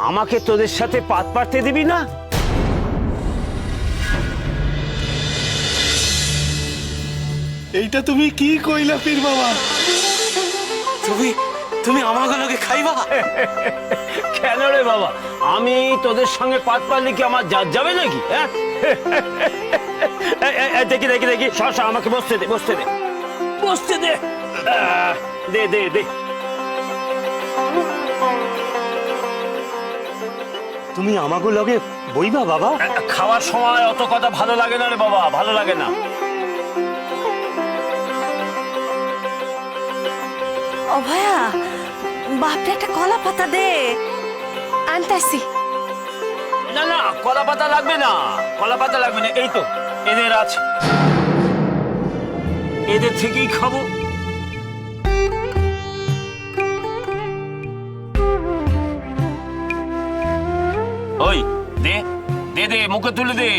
আমাকে তোদের সাথে পাত পাড়তে দিবি না? এইটা তুমি কি কইলা পীর বাবা? তুমি আমাগুলোকে খাইবা? কেন রে বাবা, আমি তোদের সঙ্গে পাত পারলে কি আমার জাত যাবে নাকি? হ্যাঁ, দেখি দেখি দেখি, শশা আমাকে বসতে দে, বসতে দে, বসতে দে, দে দে দে। তুমি আমাগুলোকে বইবা বাবা? খাওয়ার সময় অত কথা ভালো লাগে না রে বাবা, ভালো লাগে না। অভয়া, বাপরে একটা কলা পাতা দে, আনতাছি। না না, কলা পাতা লাগবে না, কলা পাতা লাগবে না, এই তো এদের আছে, এদের থেকেই খাবো। ওই দে দে দে, মুখে তুলে দে।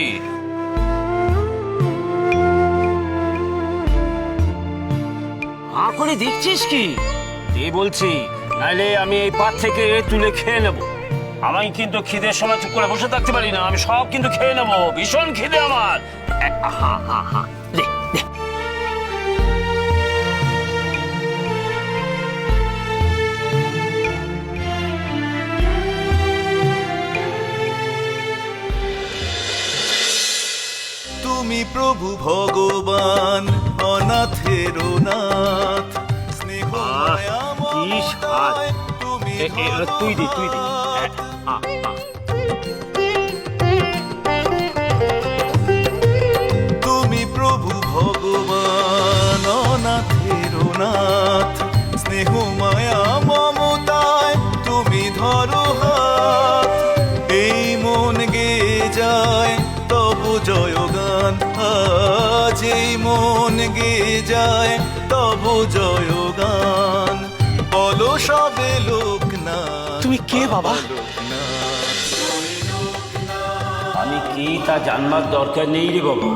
হাঁ করে দেখছিস কি? দে বলছি, নাইলে আমি এই পাত থেকে তুলে খেয়ে নেবো। আমি কিন্তু খিদের সময় চুপ করে বসে থাকতে পারি না, আমি সব কিন্তু খেয়ে নেবো, ভীষণ খিদে আমার। হা হা হা, দে দে। তুমি প্রভু ভগবান অনাথের নাথ, স্নেহ মায়া কি স্বাদ! মমতায় তুমি তুই দে, তুই দে। তুমি প্রভু ভগবান অনাথের নাথ, স্নেহ মায়া মমতায় তুমি ধরো হাত, এই মন গেয়ে যায় তব জয়গান, আজ এই মন গেয়ে যায় তব জয়গান, বলো সবে লোক না। তুমি কে বাবা? আমি কি তা জানবার দরকার নেই রে বাবা,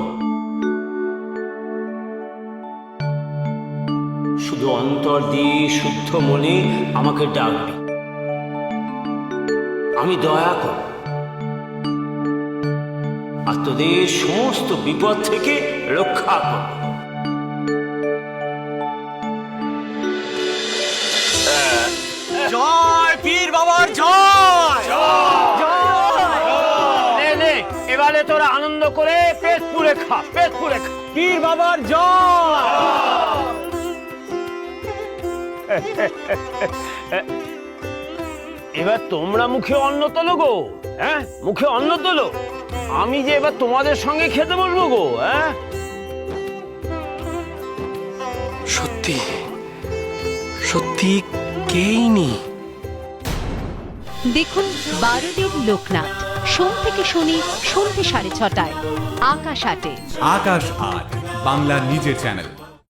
শুধু অন্তর দিয়ে শুদ্ধ মনে আমাকে ডাকবি, আমি দয়া কর, আর তোদের সমস্ত বিপদ থেকে রক্ষা কর। জয় পীর বাবার জয়! নে নে, এবারে তোরা আনন্দ করে পেট পুরে খা, পেট পুরে খা। পীর বাবার জয়! এবার তোমরা মুখে অন্ন তোলো গো, হ্যাঁ মুখে অন্ন তোলো, আমি যে এবার তোমাদের সঙ্গে খেতে বলবো গো। হ্যাঁ, সত্যি সত্যি কেই নেই। দেখুন 12 দিন লোকনাথ, সোম থেকে শনি সন্ধ্যে 6:30টায়, আকাশ 8-এ। আকাশ 8 বাংলার নিজের চ্যানেল।